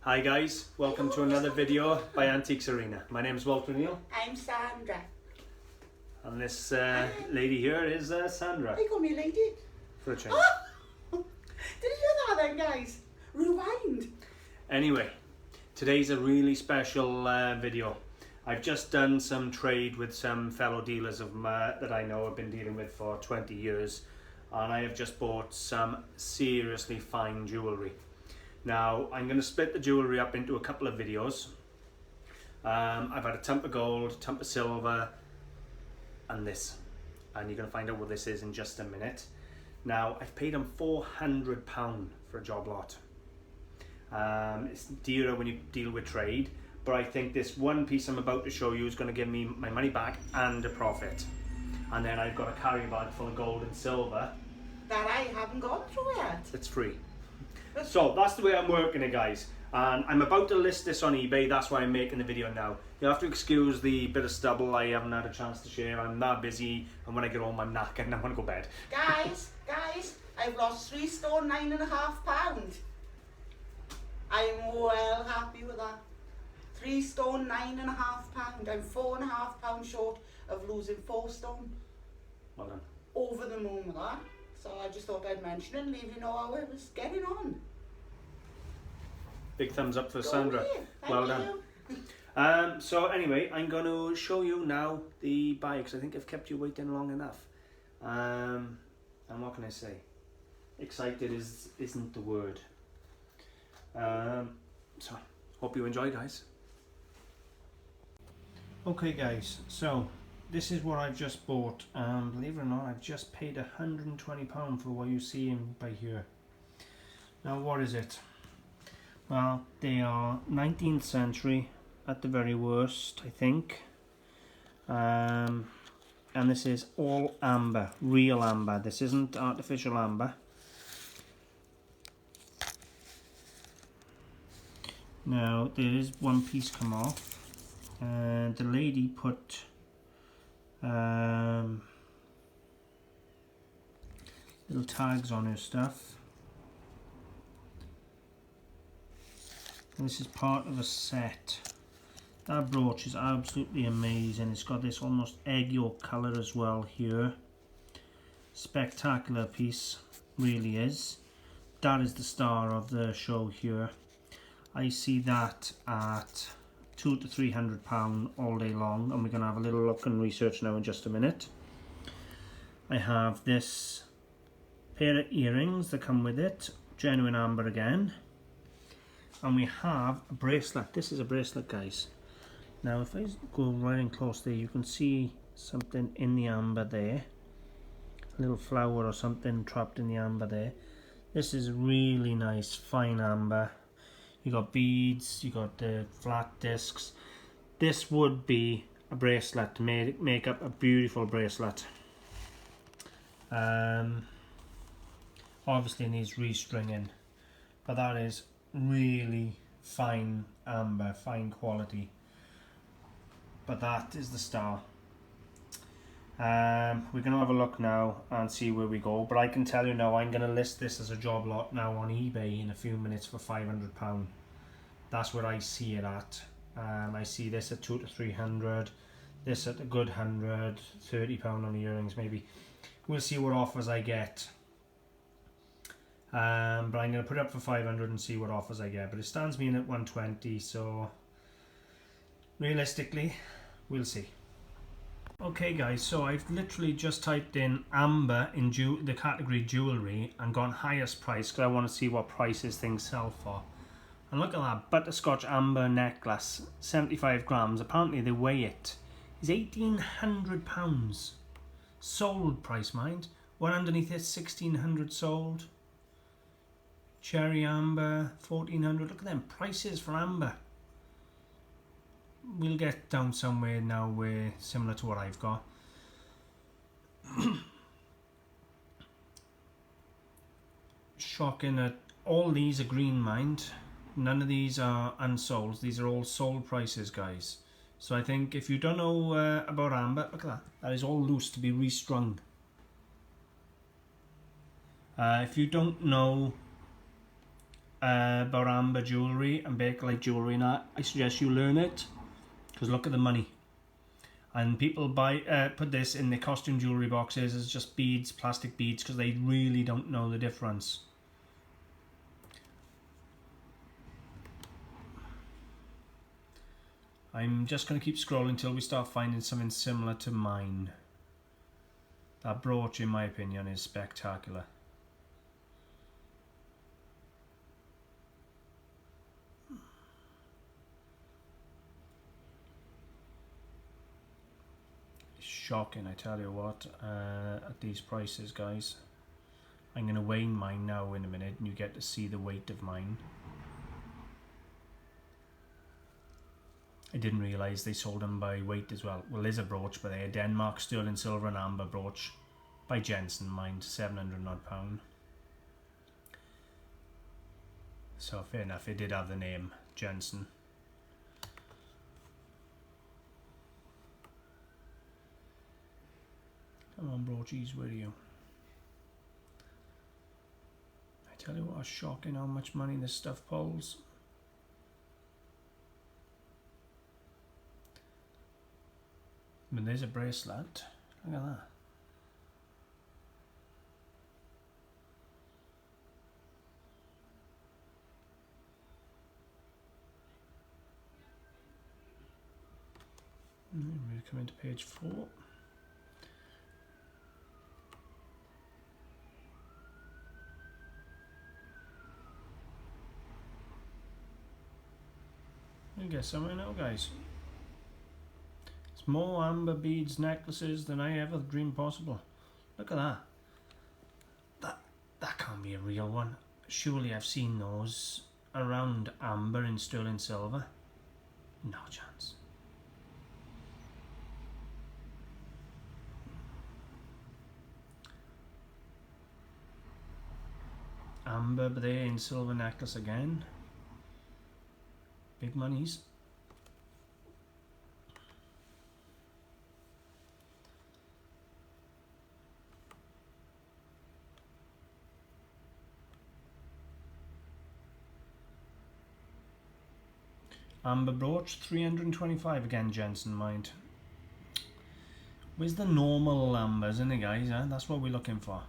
Hi guys, welcome to another video by Antiques Arena. My name is Walter Neal. I'm Sandra. And this lady here is Sandra. They call me lady. For a change. Did you hear that then, guys? Rewind. Anyway, today's a really special video. I've just done some trade with some fellow dealers of that I know I've been dealing with for 20 years. And I have just bought some seriously fine jewellery. Now, I'm going to split the jewellery up into a couple of videos. I've had a tump of gold, tump of silver, and this. And you're going to find out what this is in just a minute. Now, I've paid them £400 for a job lot. It's dearer when you deal with trade, but I think this one piece I'm about to show you is going to give me my money back and a profit. And then I've got a carry bag full of gold and silver. That I haven't gone through yet. It's free. So that's the way I'm working it, guys, and I'm about to list this on eBay. That's why I'm making the video now. You'll have to excuse the bit of stubble. I haven't had a chance to share. I'm that busy, and when I get home I'm knackered and I want to go bed. Guys, I've lost 3 stone 9.5 pounds. I'm well happy with that. 3 stone 9.5 pounds. I'm 4.5 pounds short of losing 4 stone. Well done. Over the moon with that. So I just thought I'd mention it and leave you know how it was getting on. Big thumbs up for Go Sandra. away. Well Thank done. So anyway, I'm going to show you now the buy, because I think I've kept you waiting long enough. And what can I say? Excited isn't the word. So hope you enjoy, guys. Okay guys, so this is what I've just bought. Believe it or not, I've just paid £120 for what you see in by here. Now what is it? Well, they are 19th century at the very worst, I think. And this is all amber, real amber. This isn't artificial amber. Now there is one piece come off, and the lady put little tags on her stuff. And this is part of a set. That brooch is absolutely amazing. It's got this almost egg yolk colour as well here. Spectacular piece, really is. That is the star of the show here. I see that at £200 to £300 all day long, and we're going to have a little look and research now in just a minute. I have this pair of earrings that come with it, genuine amber again, and we have a bracelet. This is a bracelet, guys. Now if I go right in close there, you can see something in the amber there, a little flower or something trapped in the amber there. This is really nice, fine amber. You got beads, you got the flat discs. This would be a bracelet to make up a beautiful bracelet. Obviously it needs restringing, but that is really fine amber, fine quality. But that is the star. We're going to have a look now and see where we go, but I can tell you now, I'm going to list this as a job lot now on eBay in a few minutes for £500. That's where I see it at. I see this at 200 to 300, this at a good 100, £30 on the earrings maybe. We'll see what offers I get. But I'm going to put it up for 500 and see what offers I get. But it stands me in at 120, so realistically, we'll see. Okay guys, so I've literally just typed in amber in the category jewellery and gone highest price because I want to see what prices things sell for. And look at that, butterscotch amber necklace, 75 grams. Apparently they weigh it. It's £1,800. Sold price, mind. One underneath it, 1,600 sold. Cherry amber, 1,400. Look at them prices for amber. We'll get down somewhere now where similar to what I've got. Shocking that all these are green, mind. None of these are unsold. These are all sold prices, guys. So I think if you don't know about amber, look at that. That is all loose to be restrung. If you don't know about amber jewellery and bakelite jewellery and that, I suggest you learn it, because look at the money. And people put this in their costume jewellery boxes as just beads, plastic beads, because they really don't know the difference. I'm just going to keep scrolling until we start finding something similar to mine. That brooch, in my opinion, is spectacular. Shocking, I tell you what, at these prices, guys. I'm going to weigh mine now in a minute and you get to see the weight of mine. I didn't realise they sold them by weight as well. Well, there's a brooch, but they're Denmark sterling silver and amber brooch by Jensen, mine £700 odd. So fair enough, it did have the name Jensen. Come on, broochies, where are you? I tell you what, it's shocking how much money this stuff pulls. But there's a bracelet. Look at that. We'll come into page 4. We'll get somewhere now, guys. It's more amber beads necklaces than I ever dreamed possible. Look at that. That can't be a real one. Surely I've seen those around amber and sterling silver. No chance. Amber, but they're in silver necklace again. Big monies. Amber brooch, 325 again, Jensen, mind. Where's the normal ambers, isn't it, guys? Huh? That's what we're looking for.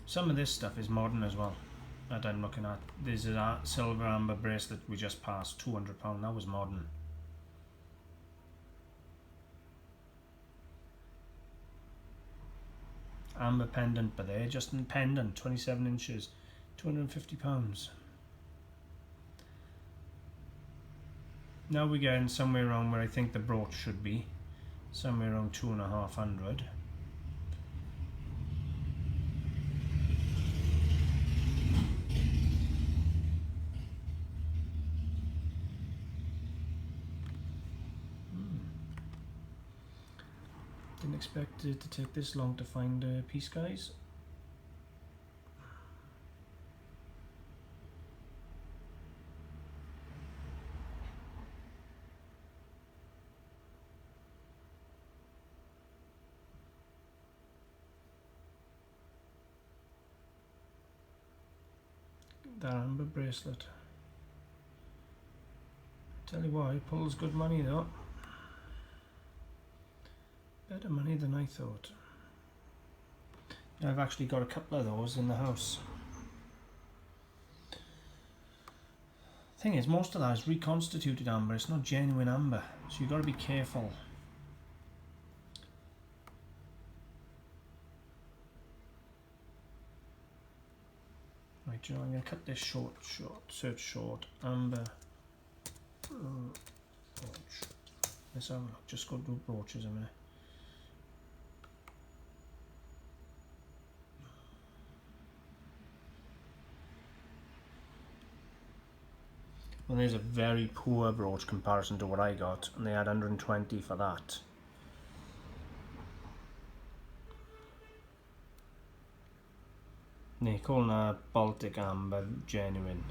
Some of this stuff is modern as well that I'm looking at. There's a silver amber bracelet we just passed, £200, that was modern. Amber pendant, but they're just in pendant, 27 inches, £250. Now we're getting somewhere around where I think the brooch should be, somewhere around 2,500. Didn't expect it to take this long to find a piece, guys. That amber bracelet. Tell you what, it pulls good money though. Better money than I thought. I've actually got a couple of those in the house. Thing is, most of that is reconstituted amber, it's not genuine amber, so you've got to be careful. Right, you know, I'm going to cut this short, search short, amber brooch. Let's have a look, just go to brooches a minute. Well, there's a very poor brooch comparison to what I got, and they had 120 for that. They're calling a Baltic amber genuine.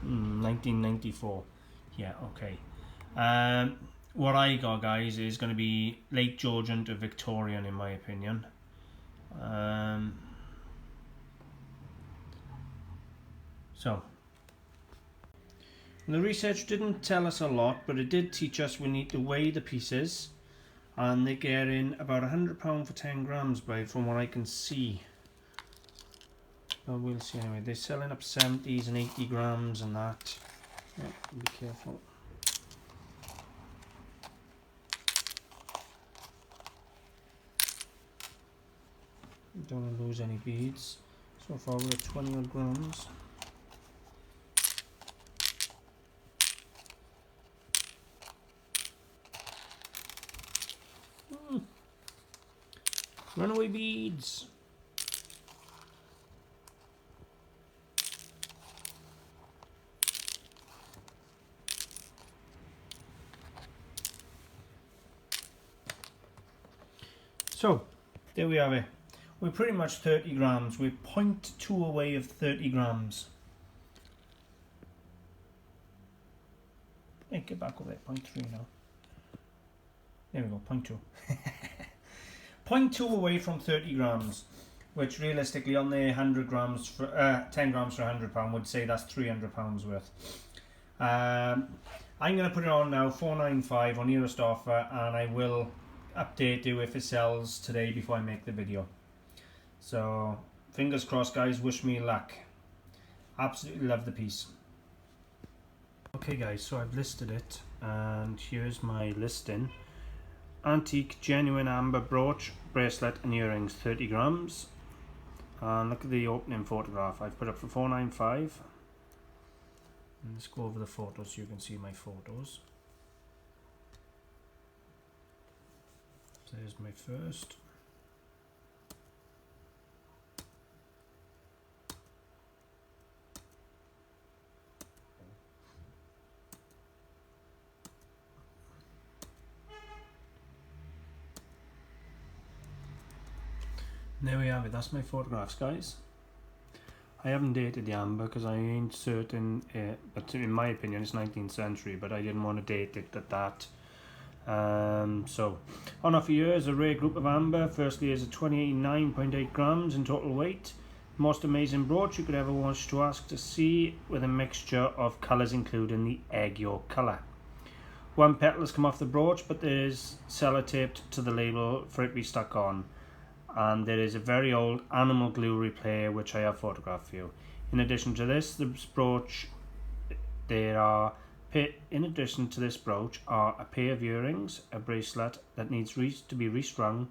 1994. Yeah, okay. what I got, guys, is going to be late Georgian to Victorian, in my opinion. So the research didn't tell us a lot, but it did teach us we need to weigh the pieces, and they get in about £100 for 10 grams, from what I can see. But we'll see anyway. They're selling up 70s and 80 grams and that. Yeah, be careful. Don't want to lose any beads. So far we're at 20 odd grams. Runaway beads. So there we have it. We're pretty much 30 grams. We're 0.2 away of 30 grams. Hey, get back over there. 0.3 now. There we go. 0.2. 0.2 away from 30 grams, which realistically on the 100 grams for 10 grams for £100 would say that's £300 worth. I'm going to put it on now, $4.95 on nearest offer, and I will update you if it sells today before I make the video. So fingers crossed, guys. Wish me luck. Absolutely love the piece. Okay, guys, so I've listed it, and here's my listing. Antique genuine amber brooch, bracelet and earrings, 30 grams. And look at the opening photograph. I've put up for $4.95. And let's go over the photos so you can see my photos. So there's my first. There we have it, that's my photographs, guys. I haven't dated the amber because I ain't certain, but in my opinion it's 19th century, but I didn't want to date it at that. So, on offer here is a rare group of amber. Firstly is a 29.8 grams in total weight. Most amazing brooch you could ever wish to ask to see, with a mixture of colours including the egg yolk colour. One petal has come off the brooch, but there is sellotaped to the label for it to be stuck on. And there is a very old animal glue replay which I have photographed for you. In addition to this brooch, in addition to this brooch are a pair of earrings, a bracelet that needs to be restrung.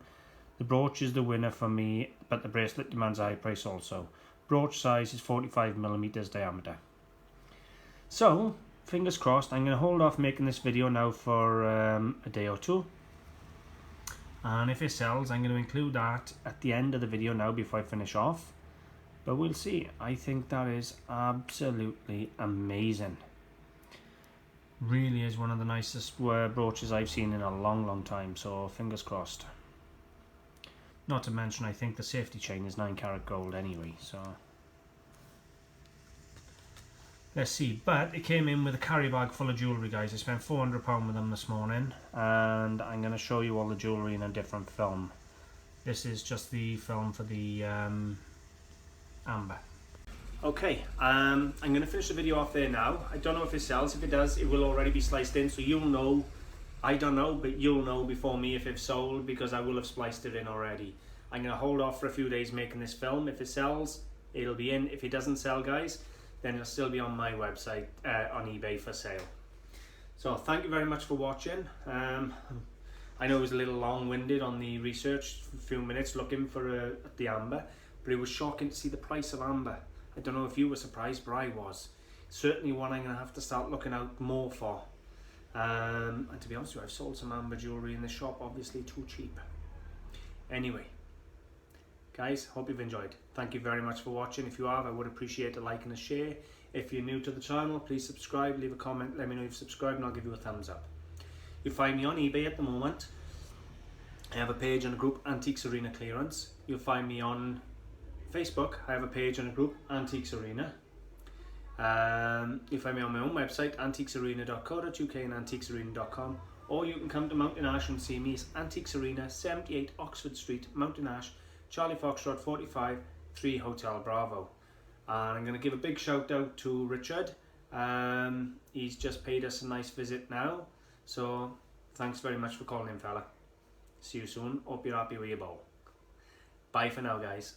The brooch is the winner for me, but the bracelet demands a high price also. Brooch size is 45mm diameter. So, fingers crossed. I'm going to hold off making this video now for a day or two. And if it sells, I'm going to include that at the end of the video now before I finish off. But we'll see. I think that is absolutely amazing. Really is one of the nicest brooches I've seen in a long time. So fingers crossed. Not to mention, I think the safety chain is 9 karat gold anyway. So let's see. But it came in with a carry bag full of jewellery, guys. I spent £400 with them this morning, and I'm going to show you all the jewellery in a different film. This is just the film for the amber. Okay, I'm going to finish the video off there now. I don't know if it sells. If it does, it will already be sliced in, so you'll know. I don't know, but you'll know before me if it's sold, because I will have spliced it in already. I'm going to hold off for a few days making this film. If it sells, it'll be in. If it doesn't sell, guys, then it'll still be on my website on eBay for sale. So thank you very much for watching. I know it was a little long-winded on the research, a few minutes looking for the amber, but it was shocking to see the price of amber. I don't know if you were surprised, but I was. Certainly one I'm going to have to start looking out more for. And to be honest with you, I've sold some amber jewellery in the shop, obviously too cheap. Anyway, guys, hope you've enjoyed. Thank you very much for watching. If you have, I would appreciate a like and a share. If you're new to the channel, please subscribe, leave a comment, let me know you've subscribed, and I'll give you a thumbs up. You'll find me on eBay at the moment. I have a page and a group, Antiques Arena Clearance. You'll find me on Facebook. I have a page and a group, Antiques Arena. You'll find me on my own website, antiquesarena.co.uk and antiquesarena.com, or you can come to Mountain Ash and see me. It's Antiques Arena, 78 Oxford Street, Mountain Ash, Charlie Foxtrot 45, 3 Hotel Bravo. And I'm going to give a big shout out to Richard. He's just paid us a nice visit now, so thanks very much for calling in, fella. See you soon. Hope you're happy with your bowl. Bye for now, guys.